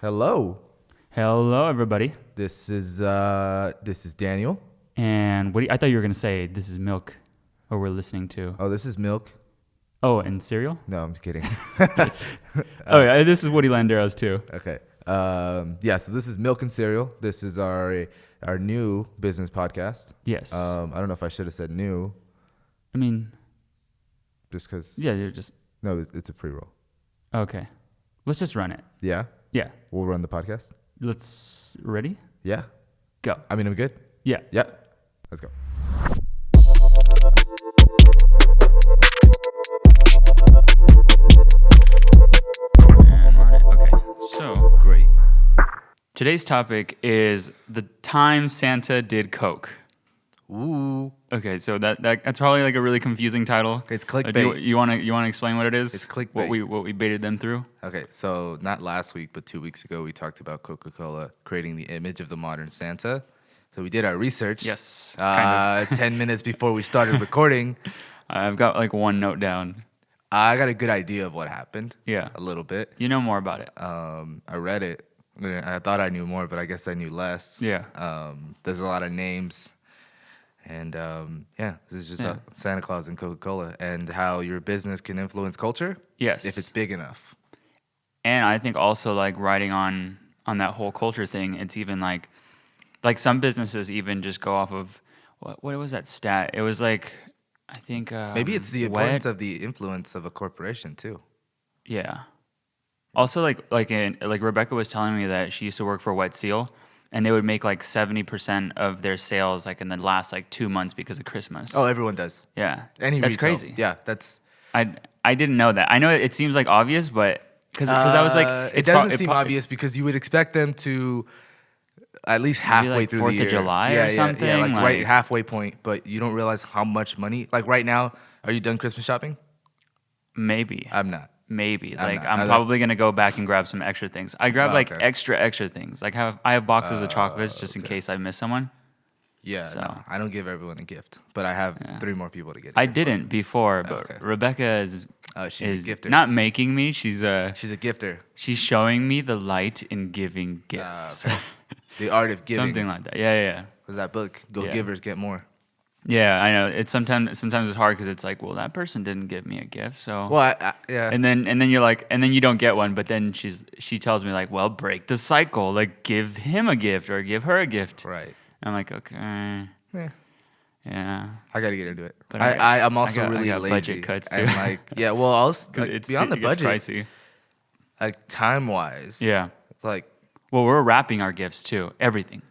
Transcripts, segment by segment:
Hello. Hello, everybody. This is Daniel. And what I thought you were going to say, this is Milk, what we're listening to. Oh, this is Milk. Oh, and cereal? No, I'm just kidding. Oh, yeah, this is Woody Landeros, too. Okay. So this is Milk and Cereal. This is our new business podcast. Yes. I don't know if I should have said new. I mean, just because. yeah, you're just. No, it's a pre-roll. Okay. Let's just run it. Yeah? Yeah. We'll run the podcast? Ready? Yeah. Go. I mean, I'm good? Yeah. Yeah. Let's go. And run it. Okay. So, Great. today's topic is the time Santa did Coke. Ooh. Okay, so that's probably like a really confusing title. It's clickbait. You want to explain what it is? It's clickbait. What we baited them through? Okay, so not last week, but 2 weeks ago, we talked about Coca-Cola creating the image of the modern Santa. So we did our research. Yes. 10 minutes before we started recording. I've got like one note down. I got a good idea of what happened. Yeah. A little bit. You know more about it. I read it. I thought I knew more, but I guess I knew less. Yeah. There's a lot of names. And this is just about Santa Claus and Coca-Cola and how your business can influence culture. Yes. If it's big enough. And I think also like riding on that whole culture thing, it's even like some businesses even just go off of what was that stat? It was like I think maybe it's the importance of the influence of a corporation too. Yeah. Also like Rebecca was telling me that she used to work for Wet Seal. And they would make like 70% of their sales like in the last like 2 months because of Christmas. Oh, everyone does. Yeah. That's retail. Crazy. Yeah, that's. I didn't know that. I know it seems like obvious, but because I was like, it doesn't seem obvious because you would expect them to at least halfway like through 4th the year. of July or something. Yeah, like right halfway point. But you don't realize how much money. Like right now, are you done Christmas shopping? Maybe. I'm not. Maybe. I'm probably gonna go back and grab some extra things. I grab extra things. Like I have boxes of chocolates just in case I miss someone. Yeah, So. no, I don't give everyone a gift, but I have 3 more people to get. I didn't before, but Rebecca is she's a gifter. Not making me. She's a gifter. She's showing me the light in giving gifts. The art of giving. Something like that. Yeah. What's that book? Go Givers Get More. Yeah, I know. It's sometimes it's hard because it's like, well, that person didn't give me a gift, so. Well, yeah. And then you're like, and then you don't get one, but then she tells me like, well, break the cycle, like give him a gift or give her a gift. Right. I'm like, okay. Yeah. I gotta get into it. But I'm also really I got lazy. budget cuts too. And also It's beyond the budget, pricey. like time wise. Yeah. It's like. Well, we're wrapping our gifts too. Everything.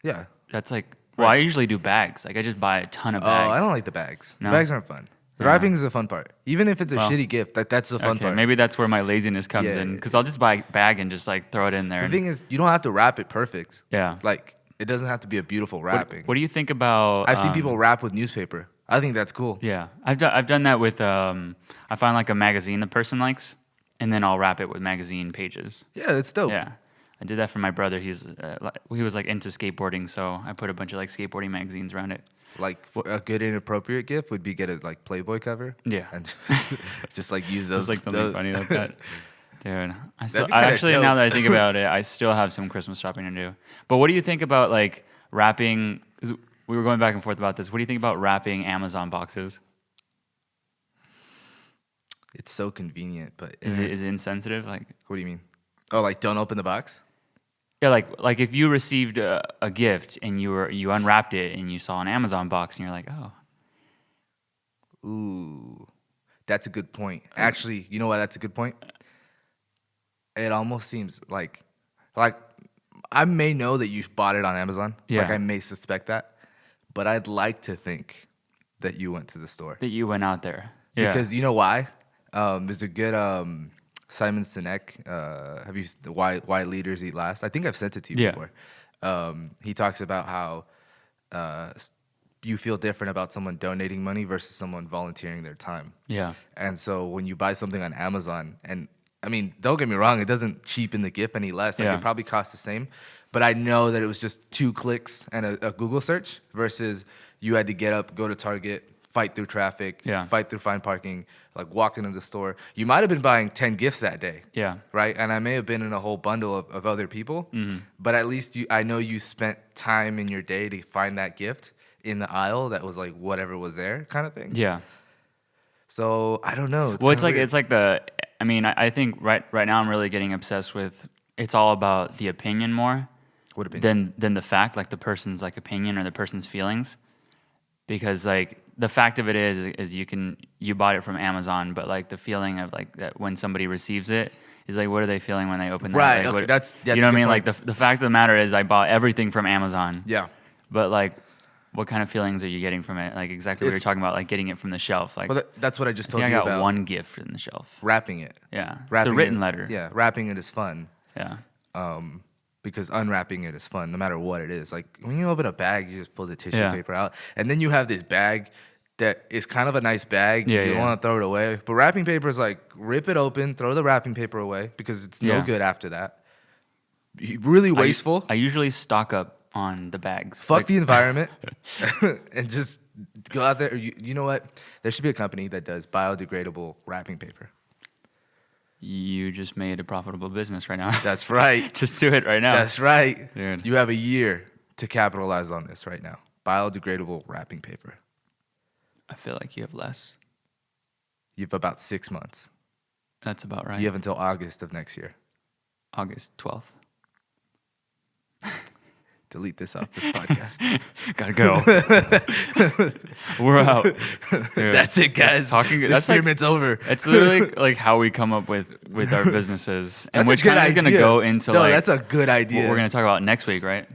Yeah. That's like. Well, I usually do bags. Like I just buy a ton of bags. Oh, I don't like the bags. No? The bags aren't fun. The wrapping is the fun part. Even if it's a shitty gift, that's the fun part. Maybe that's where my laziness comes in because I'll just buy a bag and just like throw it in there. The thing is, you don't have to wrap it perfect. Yeah. Like it doesn't have to be a beautiful wrapping. What do you think about? I've seen people wrap with newspaper. I think that's cool. Yeah, I've done that with. I find like a magazine the person likes, and then I'll wrap it with magazine pages. Yeah, that's dope. Yeah, I did that for my brother. He was like into skateboarding, so I put a bunch of like skateboarding magazines around it. Like a good inappropriate gift would be get a like Playboy cover. Yeah, and just like use those. Like something funny like that. Dude, I dope. now that I think about it, I still have some Christmas shopping to do. But what do you think about like wrapping? 'Cause we were going back and forth about this. What do you think about wrapping Amazon boxes? It's so convenient, but Is it insensitive? Like, what do you mean? Oh, like don't open the box? yeah, like if you received a gift and you unwrapped it and you saw an Amazon box and you're like, oh, ooh, that's a good point. Actually, you know why that's a good point? It almost seems like I may know that you bought it on Amazon. Yeah. Like I may suspect that, but I'd like to think that you went to the store. that you went out there. Yeah. Because you know why? There's a good Simon Sinek. Have you why leaders eat last? I think I've sent it to you before. He talks about how you feel different about someone donating money versus someone volunteering their time. Yeah. And so when you buy something on Amazon, and I mean, don't get me wrong, it doesn't cheapen the gift any less. Like, Yeah. it probably costs the same. But I know that it was just 2 clicks and a Google search versus you had to get up, go to Target, fight through traffic, Yeah. fight through fine parking, like walk into the store. You might have been buying 10 gifts that day. Yeah. Right? And I may have been in a whole bundle of other people, but at least I know you spent time in your day to find that gift in the aisle that was like whatever was there kind of thing. Yeah. So I don't know. Well, it's like I mean, I think right now I'm really getting obsessed with. It's all about the opinion more What opinion? than the fact, like the person's like opinion or the person's feelings, because like the fact of it is you bought it from Amazon, but like the feeling of like that when somebody receives it is like what are they feeling when they open that? Right. Like, Okay. That's you know what I mean? point. Like the fact of the matter is I bought everything from Amazon. Yeah. But like, what kind of feelings are you getting from it? Like exactly what you're It's- talking about, like getting it from the shelf. Like Well, that's what I just I told think you I got about. one gift from the shelf. Wrapping it. Yeah, Wrapping it's a written it, letter. Yeah, wrapping it is fun. Yeah, Because unwrapping it is fun, no matter what it is. Like when you open a bag, you just pull the tissue Yeah. paper out, and then you have this bag that is kind of a nice bag. Yeah, you don't yeah. want to throw it away. But wrapping paper is like rip it open, throw the wrapping paper away because it's no Yeah. good after that. Really wasteful. I usually stock up on the bags. Fuck Like, the environment and just go out there. You know what? There should be a company that does biodegradable wrapping paper. you just made a profitable business right now. That's right. Just do it right now. That's right. Dude. You have a year to capitalize on this right now. Biodegradable wrapping paper. I feel like you have less. You have about 6 months. That's about right. You have until August of next year. August 12th. Delete this off this podcast. Gotta go. We're out. Dude, That's it, guys. Talking. The That's like, experiment's over. it's literally like how we come up with our businesses, and That's which a good kind of is going to idea. go into No, like that's a good idea. what we're going to talk about next week, right?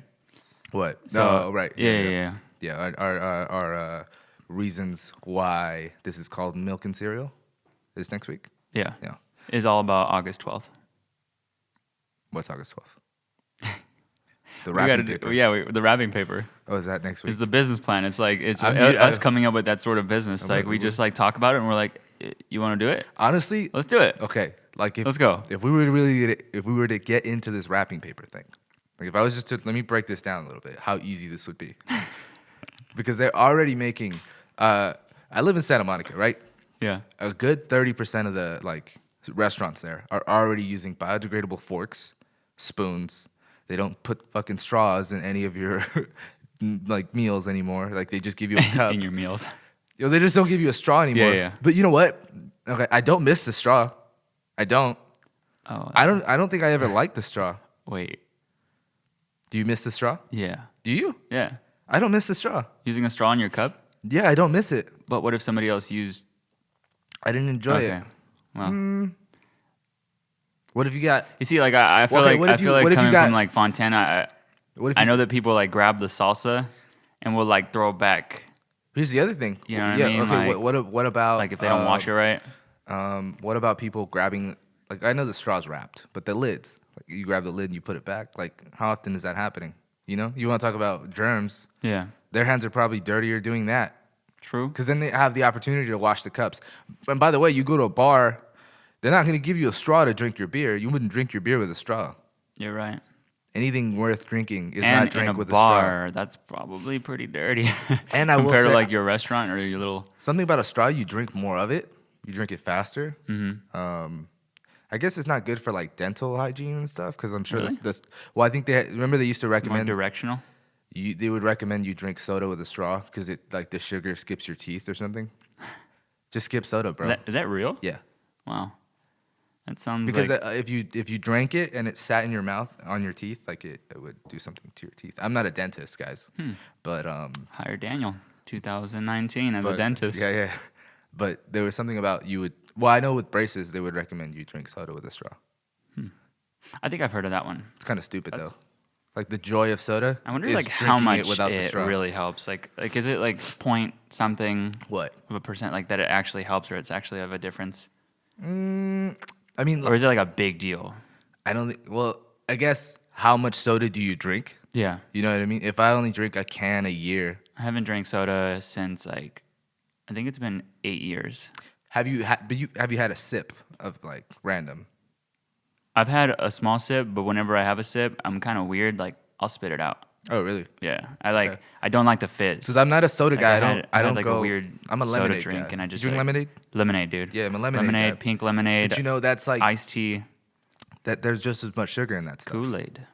What? So, No, right. Yeah. Yeah, our reasons why this is called milk and cereal is next week. Yeah. Yeah. Is all about August 12th. What's August 12th? The We wrapping gotta paper. the wrapping paper Oh, is that next week? is the business plan. It's like it's I'm- us coming up with that sort of business. I'm- Like we just like talk about it and we're like, you want to do it? Honestly, Let's do it. okay. Like if, Let's go. If we were to get into this wrapping paper thing, like if I was just to let me break this down a little bit, how easy this would be, because they're already making. I live in Santa Monica, right? Yeah. A good 30% of the like restaurants there are already using biodegradable forks, spoons. They don't put fucking straws in any of your like meals anymore. Like they just give you a cup. In your meals. You know, they just don't give you a straw anymore. Yeah. But you know what? Okay, I don't miss the straw. I don't. Oh. I don't think I ever liked the straw. Wait. Do you miss the straw? Yeah. Do you? Yeah. I don't miss the straw. Using a straw in your cup. Yeah, I don't miss it. But what if somebody else used? I didn't enjoy it. Well, What if you got? you see, like I feel Well, okay, like what I if you- feel like what if you coming got- from like Fontana, What if I you- know that people like grab the salsa and will like throw it back. Here's the other thing. You know what I yeah. mean? Okay. Like- what about Like if they don't wash it right. What about people grabbing? Like I know the straw's wrapped, but the lids. Like you grab the lid and you put it back. Like how often is that happening? You know, you want to talk about germs? Yeah. Their hands are probably dirtier doing that. True. Because then they have the opportunity to wash the cups. And by the way, you go to a bar, they're not going to give you a straw to drink your beer. You wouldn't drink your beer with a straw. You're right. Anything worth drinking is And not in drank a with a bar, that's probably pretty dirty. And I will compared say- to like your restaurant or your little. straw. Something about a straw, you drink more of it. You drink it faster. Mm-hmm. I guess it's not good for like dental hygiene and stuff because I'm sure Really? this. Well, I think remember they used to More recommend directional. they would recommend you drink soda with a straw because it like the sugar skips your teeth or something. Just skip soda, bro. Is that real? Yeah. Wow. That sounds Because like if you drank it and it sat in your mouth on your teeth, like it would do something to your teeth. I'm not a dentist, guys, but hire Daniel 2019 as a but- dentist. Yeah. But there was something about you would. Well, I know with braces they would recommend you drink soda with a straw. I think I've heard of that one. It's kind of stupid That's- though. Like the joy of soda. I wonder is like how drinking much it without the it straw. really helps. Like is it like point something What? of a percent like that it actually helps or it's actually of a difference? I mean, Or is it like a big deal? I don't think. Well, I guess how much soda do you drink? Yeah. You know what I mean? If I only drink a can a year, I haven't drank soda since like I think it's been 8 years. have you had a sip of like random? I've had a small sip, but whenever I have a sip, I'm kind of weird. Like I'll spit it out. Oh, really? Yeah, Okay. I don't like the fizz. Because I'm not a soda Like guy. I I had don't like go. a weird I'm a soda lemonade drink, guy. and I You just drink like lemonade? lemonade, dude. Yeah, I'm a lemonade guy. Pink lemonade. But you know that's like iced tea, that. There's just as much sugar in that stuff. Kool-Aid.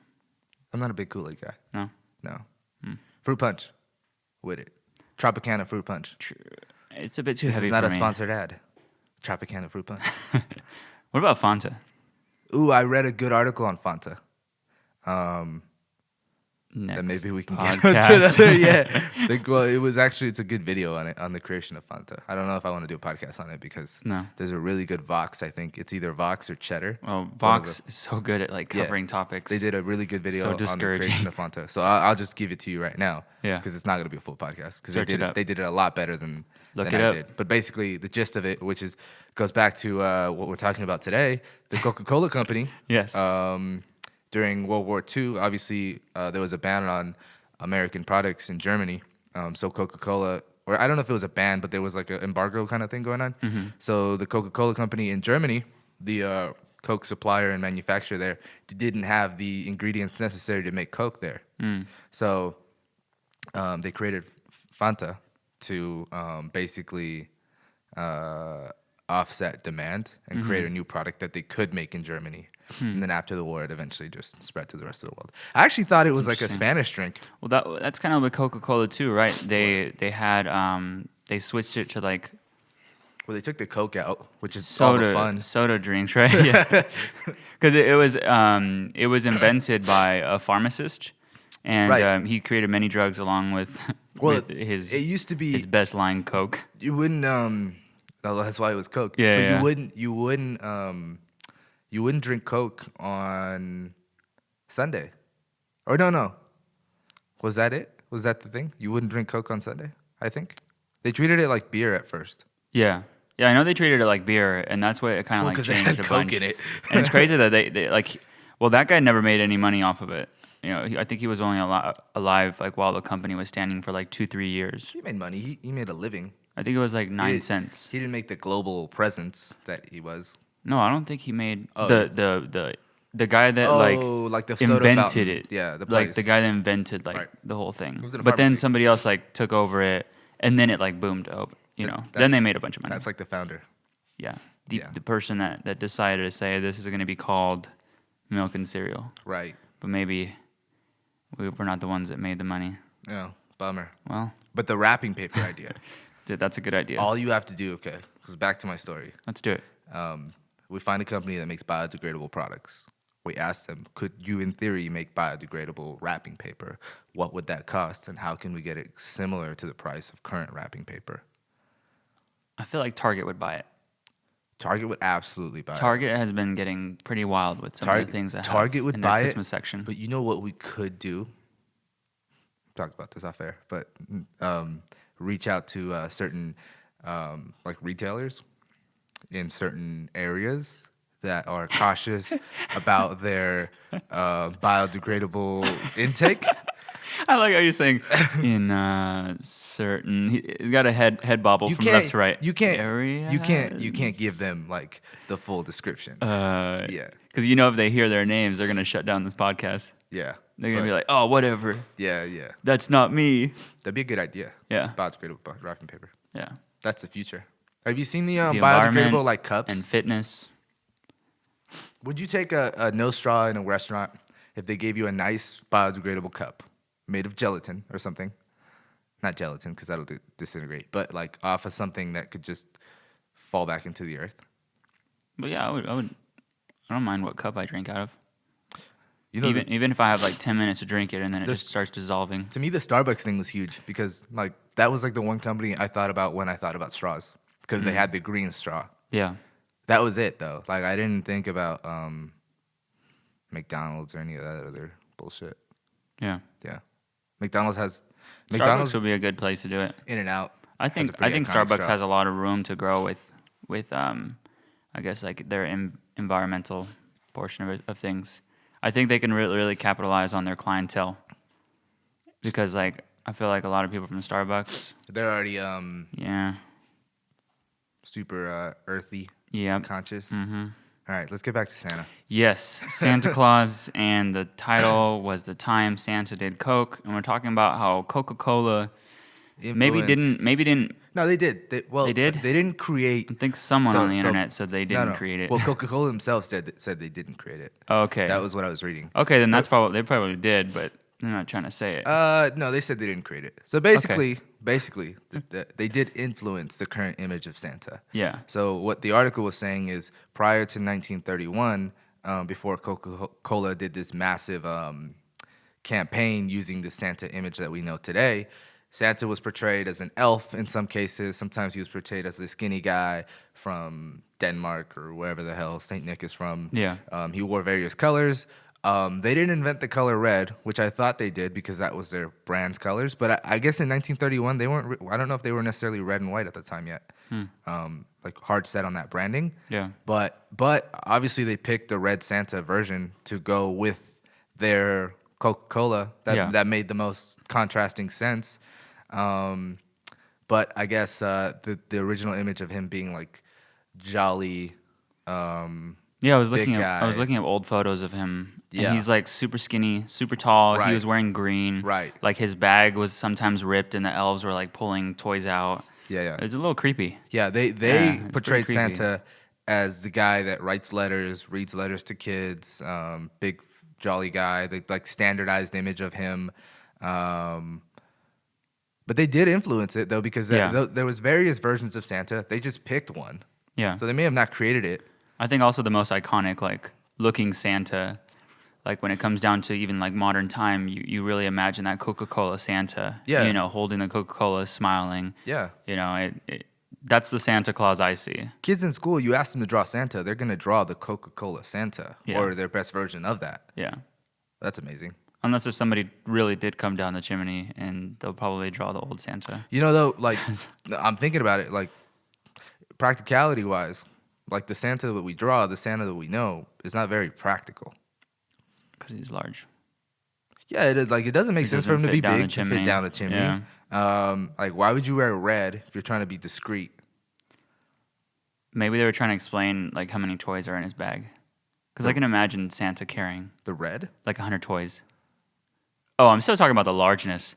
I'm not a big Kool-Aid guy. No, No. Fruit punch with it. Tropicana fruit punch. it's a bit too This heavy is not for a me. sponsored ad. Tropicana fruit punch. What about Fanta? Ooh, I read a good article on Fanta. Next That maybe we can podcast. get onto another. Yeah. Well, it's a good video on it, on the creation of Fanta. I don't know if I want to do a podcast on it because No. there's a really good Vox. I think it's either Vox or Cheddar. Well, One of Vox the- is so good at like covering topics. They did a really good video So on the discouraging. creation of Fanta. So I'll just give it to you right now. Yeah. Because it's not going to be a full podcast. Because Search it up. they did it a lot better than Look I it up. did. But basically, the gist of it, which is goes back to what we're talking about today, the Coca-Cola Company. Yes. During World War II, obviously, there was a ban on American products in Germany. So Coca-Cola, or I don't know if it was a ban, but there was like an embargo kind of thing going on. Mm-hmm. So the Coca-Cola Company in Germany, the Coke supplier and manufacturer there, didn't have the ingredients necessary to make Coke there. So they created Fanta to basically offset demand and create a new product that they could make in Germany. And then after the war, it eventually just spread to the rest of the world. I actually thought it was like a Spanish drink. Well, that's kind of with Coca-Cola too, right? They had they switched it to like Well, they took the Coke out, which is all the fun. soda drinks, right? Yeah, because it was invented by a pharmacist, and Right. he created many drugs along with Well, with his it used to be his best line Coke. you wouldn't no, that's why it was Coke. Yeah, but yeah. you wouldn't drink Coke on Sunday. Or no. Was that it? Was that the thing? You wouldn't drink Coke on Sunday? I think. They treated it like beer at first. Yeah. Yeah, I know they treated it like beer, and that's what it kind of Well, like 'cause it changed had a Coke bunch. in it. And it's crazy that they like, well, that guy never made any money off of it. You know, I think he was only alive like while the company was standing for like 2-3 years. He made money. He made a living. I think it was like He 9 did- cents. He didn't make the global presence that he was. No, I don't think he made Oh. the guy that like the soda invented fountain. it. Yeah, the like the place. guy that invented like Right. the whole thing. was in a But then pharmacy. somebody else like took over it, and then it like boomed up. You know, then That's- they made a bunch of money. That's like the founder. Yeah. Yeah. The person that decided to say this is going to be called milk and cereal. Right. But maybe we're not the ones that made the money. Yeah. Bummer. Well, But the wrapping paper idea. dude, that's a good idea. All you have to do, okay, because back to my story. Let's do it. We find a company that makes biodegradable products. We ask them, could you, in theory, make biodegradable wrapping paper? What would that cost, and how can we get it similar to the price of current wrapping paper? I feel like Target would buy it. Target would absolutely buy it. Target has been getting pretty wild with some of the things that Target would in their buy Christmas it, section. But you know what we could do? Talk about this off air, but reach out to certain like retailers in certain areas that are cautious about their biodegradable intake. I like how you're saying in certain. He's got a head bobble from left to right. You can't Areas. give them like the full description. Yeah. Because you know if they hear their names, they're gonna shut down this podcast. Yeah. They're gonna but- be like, "Oh, whatever. yeah. That's not me." That'd be a good idea. Yeah. Biodegradable wrapping paper. Yeah. That's the future. Have you seen the The environment biodegradable like cups? and fitness. Would you take a no straw in a restaurant if they gave you a nice biodegradable cup made of gelatin or something? Not gelatin because that'll disintegrate, but like off of something that could just fall back into the earth. But yeah, I would. I don't mind what cup I drink out of. You know, Even if I have like 10 minutes to drink it and then it There's- just starts dissolving. to me, the Starbucks thing was huge because like that was like the one company I thought about when I thought about straws because they had the green straw. Yeah. That was it though. Like I didn't think about McDonald's or any of that other bullshit. Yeah. Yeah, McDonald's has Starbucks would be a good place to do it. In and Out. I has a think pretty iconic Starbucks straw. has a lot of room to grow with I guess like their environmental portion of things. I think they can really capitalize on their clientele because like I feel like a lot of people from Starbucks, They're already yeah, super earthy, yeah, conscious. mm-hmm. All right, let's get back to Santa. Yes, Santa Claus, and the title was The Time Santa Did Coke, and we're talking about how Coca-Cola Influenced. maybe didn't. No, they did. They did? They didn't create. I think someone on the So internet said they no, didn't no. create it. Well, Coca-Cola themselves said they didn't create it. Okay. That was what I was reading. Okay, then that's probably they probably did, but they're not trying to say it. No, they said they didn't create it. So basically, they did influence the current image of Santa. Yeah. So what the article was saying is prior to 1931, before Coca-Cola did this massive campaign using the Santa image that we know today, Santa was portrayed as an elf in some cases. Sometimes he was portrayed as a skinny guy from Denmark or wherever the hell Saint Nick is from. Yeah. He wore various colors. They didn't invent the color red, which I thought they did because that was their brand's colors. But I guess in 1931 they weren't. I don't know if they were necessarily red and white at the time yet. Like hard set on that branding. Yeah. But obviously they picked the red Santa version to go with their Coca-Cola. That made the most contrasting sense. But I guess the original image of him being like jolly. Yeah, I was looking at old photos of him. And he's like super skinny, super tall. Right. He was wearing green. Right. Like his bag was sometimes ripped, and the elves were like pulling toys out. Yeah. It was a little creepy. Yeah, they it's portrayed pretty creepy. Santa as the guy that writes letters, reads letters to kids, big jolly guy, the like standardized image of him. But they did influence it though because there was various versions of Santa. They just picked one. Yeah. So they may have not created it. I think also the most iconic like looking Santa, like when it comes down to even like modern time, you really imagine that Coca-Cola Santa. Yeah. You know, holding the Coca-Cola, smiling. Yeah. You know, that's the Santa Claus I see. Kids in school, you ask them to draw Santa, they're going to draw the Coca-Cola Santa Yeah. or their best version of that. Yeah. That's amazing. Unless if somebody really did come down the chimney, and they'll probably draw the old Santa. You know, though, like, I'm thinking about it, like, practicality-wise, like the Santa that we draw, the Santa that we know, is not very practical. Because he's large. Yeah, it doesn't make sense for him to be big to fit down a chimney. Yeah. Like, why would you wear red if you're trying to be discreet? Maybe they were trying to explain like how many toys are in his bag. Because I can imagine Santa carrying The red? like 100 toys. Oh, I'm still talking about the largeness.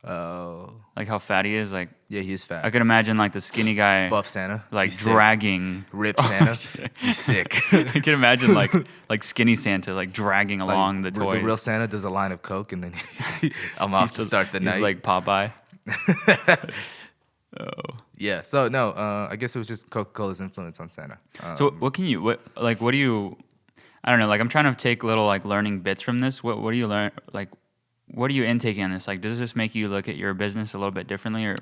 Oh. Like how fat he is. Like Yeah, he's fat. I could imagine like the skinny guy, Buff Santa. like He's sick. dragging. Rip Santa. He's sick. I can imagine like skinny Santa like dragging along the toys. The real Santa does a line of Coke and then I'm off to start the night. He's like Popeye. Oh. Yeah. So no, I guess it was just Coca-Cola's influence on Santa. So what do you? I don't know. Like I'm trying to take little like learning bits from this. What do you learn? Like, what are you intaking on this? Like, does this make you look at your business a little bit differently, or?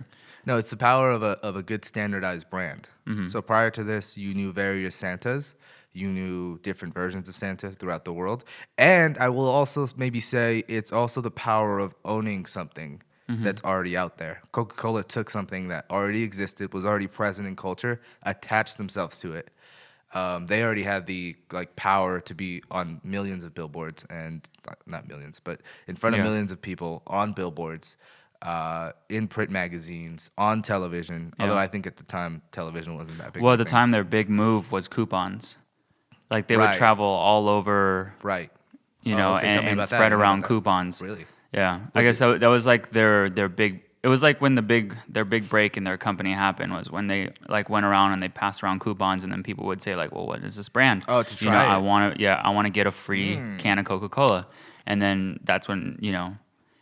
No, it's the power of a good standardized brand. Mm-hmm. So prior to this, you knew various Santas. You knew different versions of Santa throughout the world. And I will also maybe say it's also the power of owning something that's already out there. Coca-Cola took something that already existed, was already present in culture, attached themselves to it. They already had the like power to be on millions of billboards and not millions, but in front of millions of people on billboards, in print magazines, on television. Yeah. Although I think at the time television wasn't that big. Well, of at a the thing. time, their big move was coupons. Like they would Right. travel all over, Right. you Oh, know, okay, tell me and about that. spread I didn't know around about that. coupons. Really? Yeah, I guess that was like their big. It was like when their big break in their company happened was when they like went around and they passed around coupons, and then people would say like, "Well, what is this brand?" Oh, to you know, try I it. want to get a free can of Coca-Cola, and then that's when it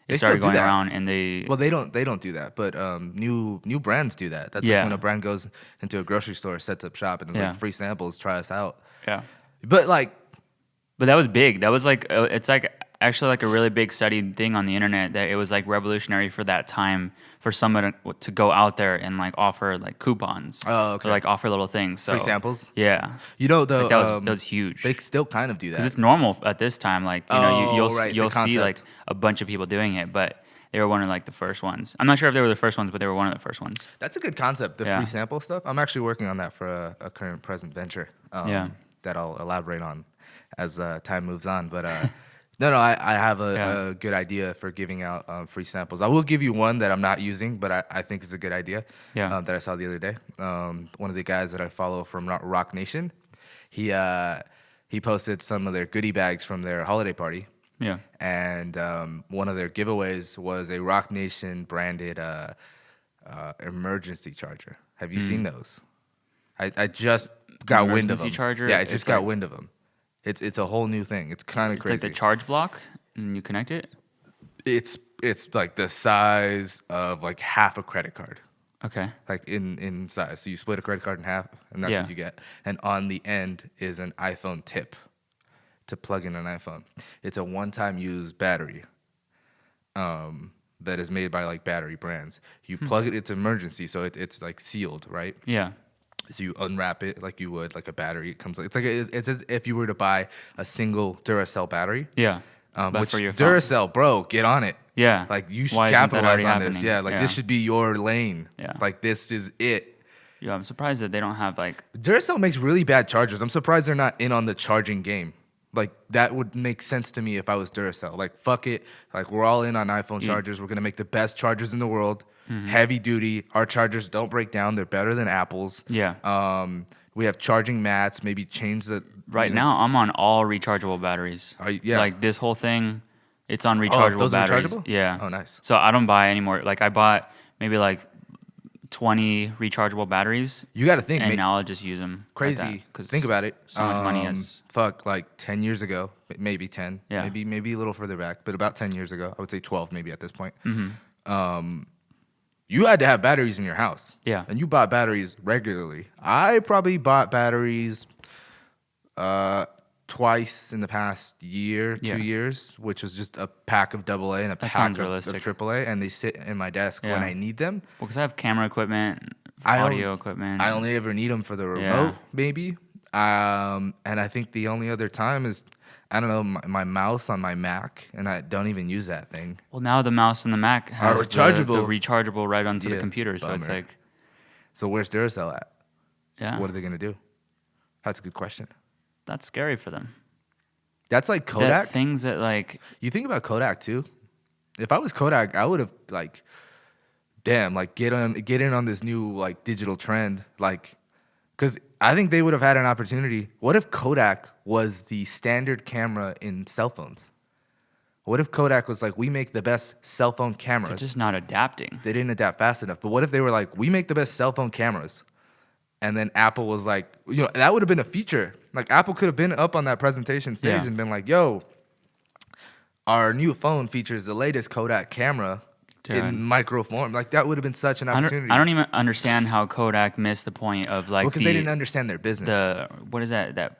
They started still do going that. around, and they Well, they don't do that, but new brands do that. That's like Yeah. when a brand goes into a grocery store, sets up shop, and it's Yeah. like free samples. Try us out. yeah. But like, But that was big. That was like it's like actually like a really big studied thing on the internet that it was like revolutionary for that time for someone to go out there and like offer like coupons. Oh, okay. Or like offer little things. So free samples. Yeah. You know, though, Like that was huge. They still kind of do Because that. it's normal at this time. Like you'll right, the you'll see concept. like a bunch of people doing it, but they were one of like the first ones. I'm not sure if they were the first ones, but they were one of the first ones. That's a good concept, the Yeah. free sample stuff. I'm actually working on that for a current present venture Yeah. that I'll elaborate on as time moves on. But no, I have a good idea for giving out free samples. I will give you one that I'm not using, but I think it's a good idea Yeah. that I saw the other day. One of the guys that I follow from Rock Nation, He posted some of their goodie bags from their holiday party. Yeah. And one of their giveaways was a Rock Nation branded emergency charger. Have you seen those? I just got wind of Emergency them. charger. Yeah, I just It's got like, wind of them. It's a whole new thing. It's kind of it's like crazy. the charge block, and you connect it. It's like the size of like half a credit card, Okay. like in size. So you split a credit card in half, and that's Yeah. what you get. And on the end is an iPhone tip to plug in an iPhone. It's a one-time use battery that is made by like battery brands. You plug it, it's emergency, so it's like sealed, right? Yeah. So you unwrap it like you would like a battery. It comes like it's as if you were to buy a single Duracell battery. Yeah. But Which for your phone. Duracell, bro, get on it. Yeah. Like you should Why isn't that capitalize already on this. happening? Yeah, like this should be your lane. Yeah. Like this is it. Yeah, I'm surprised that they don't have like. Duracell makes really bad chargers. I'm surprised they're not in on the charging game. Like that would make sense to me if I was Duracell. Like fuck it. Like we're all in on iPhone chargers. We're gonna make the best chargers in the world. Heavy duty. Our chargers don't break down. They're better than Apple's. Yeah. We have charging mats. Maybe change the. Right now, I'm on all rechargeable batteries. Yeah. Like this whole thing, it's on rechargeable those are batteries. rechargeable? Yeah. Oh, nice. So I don't buy anymore. Like I bought maybe like 20 rechargeable batteries, You got to think. and now I'll just use them. Crazy. Think about it. So much money is. Fuck, like 10 years ago, maybe 10, Yeah. maybe a little further back, but about 10 years ago, I would say 12 maybe at this point. You had to have batteries in your house. Yeah. And you bought batteries regularly. I probably bought batteries twice in the past year, 2 years, which was just a pack of AA and a pack sounds of realistic. AAA, and they sit in my desk when Yeah. I need them. Well, because I have camera equipment, I don't- audio equipment. I only ever need them for the remote, Yeah. maybe. And I think the only other time is, I don't know, my mouse on my Mac, and I don't even use that thing. Well, now the mouse and the Mac has rechargeable. the rechargeable right onto the Yeah, computer, so it's bummer. like, So where's Duracell at? yeah, What are they gonna do? That's a good question. that's scary for them. That's like That Kodak. things that like, You think about Kodak too. If I was Kodak, I would have like, damn, like get in on this new like digital trend, like, because I think they would have had an opportunity. What if Kodak was the standard camera in cell phones? What if Kodak was like, we make the best cell phone they're cameras? just not adapting. They didn't adapt fast enough. But what if they were like, we make the best cell phone cameras? And then Apple was like, that would have been a feature. Like Apple could have been up on that presentation stage Yeah. and been like, yo, our new phone features the latest Kodak camera Dude. in micro form. Like that would have been such an I opportunity. don't even understand how Kodak missed the point of like because they didn't understand their business. what is that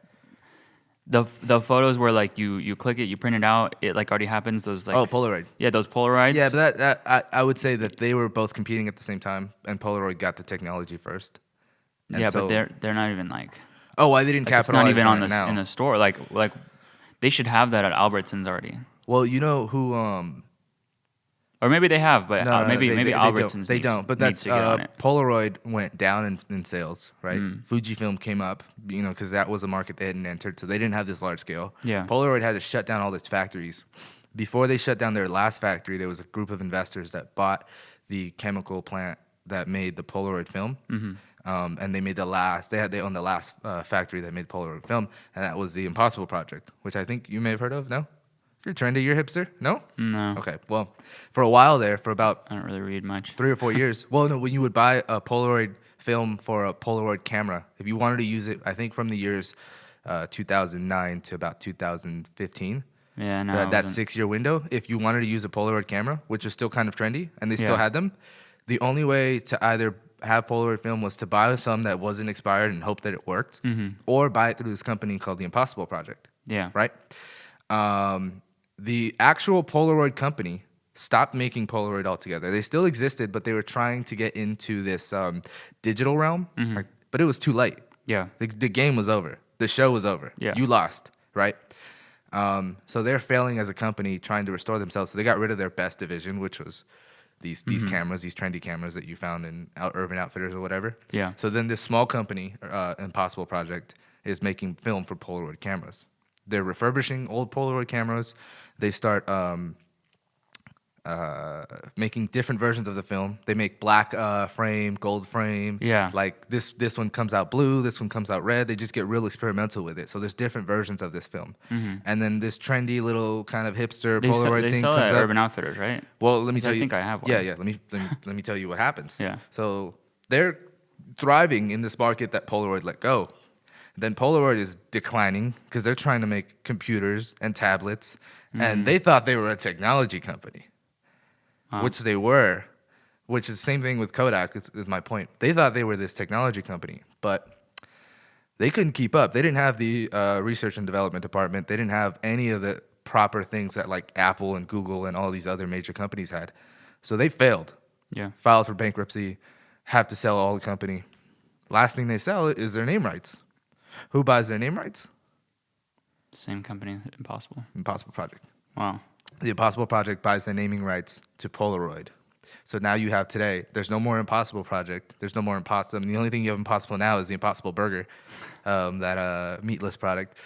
the photos where like you click it, you print it out, it like already happens. Those like Polaroid. yeah, those Polaroids. Yeah, but I would say that they were both competing at the same time, and Polaroid got the technology first. And yeah, so- but they're not even like why they didn't it's capitalize not even on it the now. in the store. Like they should have that at Albertsons already, Well, you know who or maybe they have, but No, maybe they Albertsons They needs, don't. But needs that's to get on it. Polaroid went down in sales, right? Fujifilm came up, because that was a market they hadn't entered, so they didn't have this large scale. Yeah. Polaroid had to shut down all its factories. Before they shut down their last factory, there was a group of investors that bought the chemical plant that made the Polaroid film. And they made they owned the last factory that made Polaroid film, and that was the Impossible Project, which I think you may have heard of. No, you're trendy, you're hipster. No. No, Okay. Well, for a while there, for about I don't really read much. 3 or 4 years. Well, no, when you would buy a Polaroid film for a Polaroid camera, if you wanted to use it, I think from the years 2009 to about 2015, Yeah, no, that I wasn't- 6-year window, if you wanted to use a Polaroid camera, which is still kind of trendy, and they still Yeah. had them, the only way to either have Polaroid film was to buy some that wasn't expired and hope that it worked, or buy it through this company called the Impossible Project. yeah, Right? The actual Polaroid company stopped making Polaroid altogether. They still existed, but they were trying to get into this digital realm. But it was too late. yeah, The game was over. The show was over. Yeah. You lost, right? So they're failing as a company trying to restore themselves. So they got rid of their best division, which was these cameras, these trendy cameras that you found in Urban Outfitters or whatever. Yeah. So then this small company, Impossible Project, is making film for Polaroid cameras. They're refurbishing old Polaroid cameras. They start making different versions of the film. They make black frame, gold frame. Yeah. Like this one comes out blue, this one comes out red. They just get real experimental with it. So there's different versions of this film. And then this trendy little kind of hipster Polaroid they thing sell comes it at up. Urban Outfitters, right? Well, let me tell you. I think I have one. Yeah, yeah. Let me tell you what happens. Yeah. So they're thriving in this market that Polaroid let go. Then Polaroid is declining because they're trying to make computers and tablets, and they thought they were a technology company, which they were, which is the same thing with Kodak, is my point. They thought they were this technology company, but they couldn't keep up. They didn't have the research and development department. They didn't have any of the proper things that like Apple and Google and all these other major companies had. So they failed. Yeah. Filed for bankruptcy, have to sell all the company. Last thing they sell is their name rights. Who buys their name rights? Same company, Impossible. Impossible Project. Wow. The Impossible Project buys the naming rights to Polaroid. So now you have today, there's no more Impossible Project. There's no more Impossible. The only thing you have Impossible now is the Impossible Burger, that meatless product.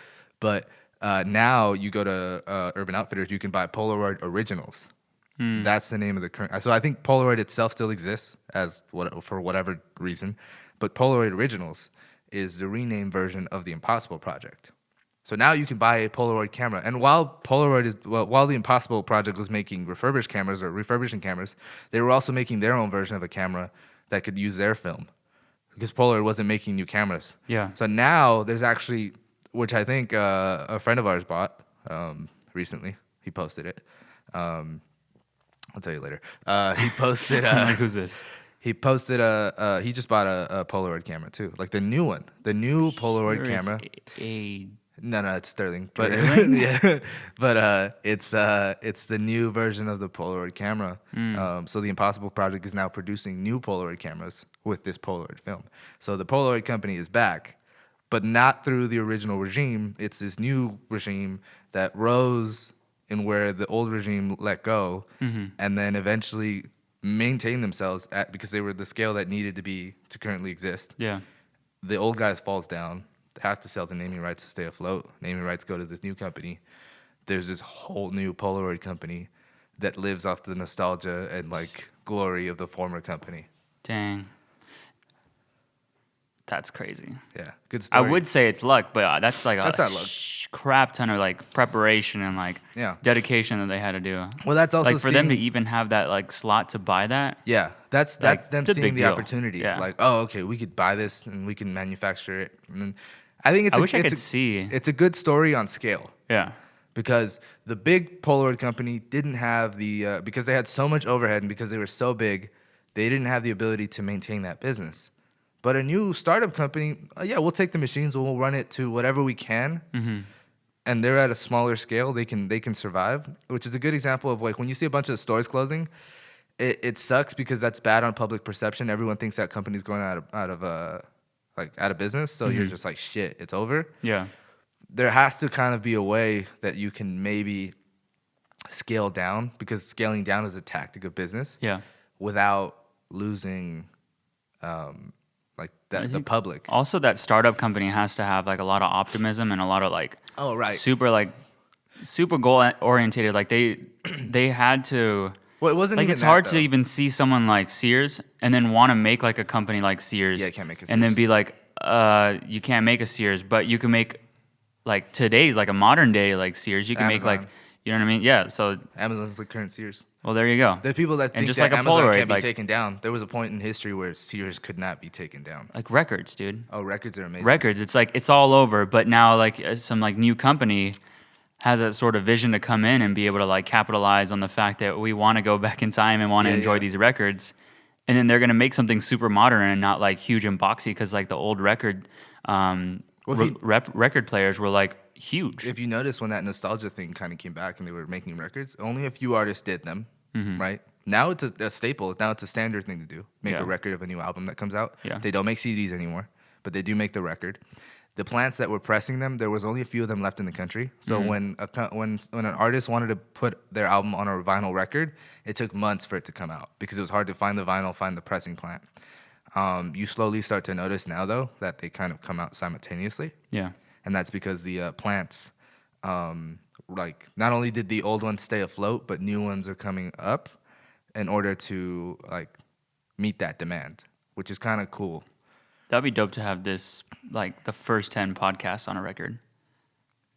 But now you go to Urban Outfitters, you can buy Polaroid Originals. That's the name of the current. So I think Polaroid itself still exists for whatever reason. But Polaroid Originals is the renamed version of the Impossible Project. So now you can buy a Polaroid camera. And while the Impossible Project was making refurbished cameras or refurbishing cameras, they were also making their own version of a camera that could use their film, because Polaroid wasn't making new cameras. Yeah. So now there's actually, which I think a friend of ours bought recently. He posted it. I'll tell you later. He posted. I'm like, who's this? He posted he just bought a Polaroid camera too, like the new one, the new Polaroid camera. No, it's Sterling, but yeah, but it's the new version of the Polaroid camera. So the Impossible Project is now producing new Polaroid cameras with this Polaroid film. So the Polaroid company is back, but not through the original regime. It's this new regime that rose in where the old regime let go, and then eventually maintain themselves because they were the scale that needed to be to currently exist. Yeah. The old guys falls down. They have to sell the naming rights to stay afloat. Naming rights go to this new company. There's this whole new Polaroid company that lives off the nostalgia and like glory of the former company. Dang. That's crazy. Yeah, good story. I would say it's luck, but that's like That's not luck. Crap ton of like preparation and like Yeah. dedication that they had to do. Well, that's also like for them to even have that like slot to buy that. Yeah, that's Like, them it's a seeing big the deal. opportunity. Yeah. Like, oh, okay, we could buy this and we can manufacture it. And then I think I wish I could see. It's a good story on scale. Yeah. Because the big Polaroid company didn't have the because they had so much overhead and because they were so big, they didn't have the ability to maintain that business. But a new startup company, yeah, we'll take the machines and we'll run it to whatever we can. And they're at a smaller scale. They can survive, which is a good example of like when you see a bunch of stores closing, it sucks because that's bad on public perception. Everyone thinks that company's going out of business. So you're just like, shit, it's over. Yeah. There has to kind of be a way that you can maybe scale down, because scaling down is a tactic of business. Yeah. Without losing the public. Also, that startup company has to have like a lot of optimism and a lot of like super goal orientated. Like they had to. Well, it wasn't like even it's that, hard though. to even see someone like Sears and then want to make like a company like Sears. Yeah, you can't make a And then Sears. be like, you can't make a Sears, but you can make like today's like a modern day like Sears. You can make like, Amazon. you know what I mean? Yeah. So Amazon's the current Sears. well, there you go. The people that And think just that like a Amazon Polaroid, can't be like- taken down. There was a point in history where Sears could not be taken down. Like records, dude. Oh, records are amazing. Records. It's like it's all over, but now like some like new company has that sort of vision to come in and be able to like capitalize on the fact that we want to go back in time and want to enjoy these records, and then they're gonna make something super modern and not like huge and boxy, because like the old record record players were like huge. If you notice, when that nostalgia thing kind of came back and they were making records, only a few artists did them, right? Now it's a staple. Now it's a standard thing to do. Make Yeah. a record of a new album that comes out. Yeah. They don't make CDs anymore, but they do make the record. The plants that were pressing them, there was only a few of them left in the country. So when an artist wanted to put their album on a vinyl record, it took months for it to come out because it was hard to find the vinyl, find the pressing plant. You slowly start to notice now, though, that they kind of come out simultaneously. Yeah. And that's because the plants like not only did the old ones stay afloat, but new ones are coming up in order to like meet that demand, which is kind of cool. That'd be dope to have this like the first 10 podcasts on a record.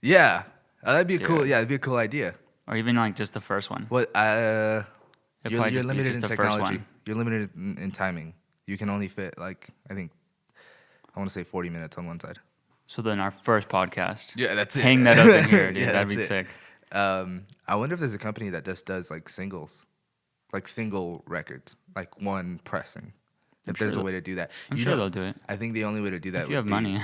Yeah, that'd be a cool. Dude. Yeah, it'd be a cool idea. Or even like just the first one. What? It'd You're probably just be limited just in the first technology. one. You're limited in timing. You can only fit like I want to say 40 minutes on one side. So then our first podcast. Yeah, that's it. Hang that up in here, dude. Yeah, That'd be that's it. sick. I wonder if there's a company that just does like singles, like single records, like one pressing. If there's a way to do that, I'm sure they'll do it. I think the only way to do that If you have would money.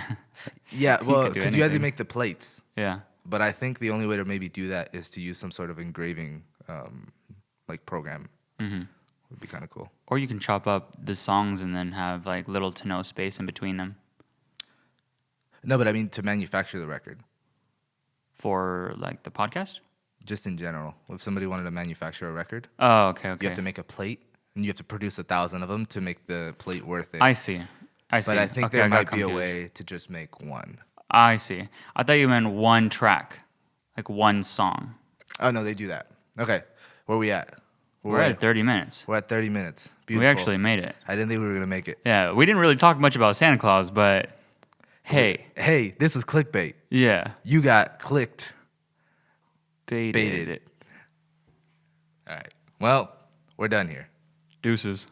Yeah, well, could do because you had to anything. make the plates. Yeah. But I think the only way to maybe do that is to use some sort of engraving, like program. Mm-hmm. Would be kind of cool. Or you can chop up the songs and then have like little to no space in between them. No, but I mean to manufacture the record, For like the podcast? just in general. If somebody wanted to manufacture a record, Oh, okay. you have to make a plate, and you have to produce 1,000 of them to make the plate worth it. I see. But I think Okay, there I got might be a confused. way to just make one. I see. I thought you meant one track, like one song. Oh no, they do that. Okay, where we at? We're at 30 minutes. We're at 30 minutes. We Beautiful. actually made it. I didn't think we were gonna make it. Yeah, we didn't really talk much about Santa Claus, but hey, Hey, this was clickbait. yeah, You got clicked. baited Baited. it. All right. Well, we're done here. Deuces.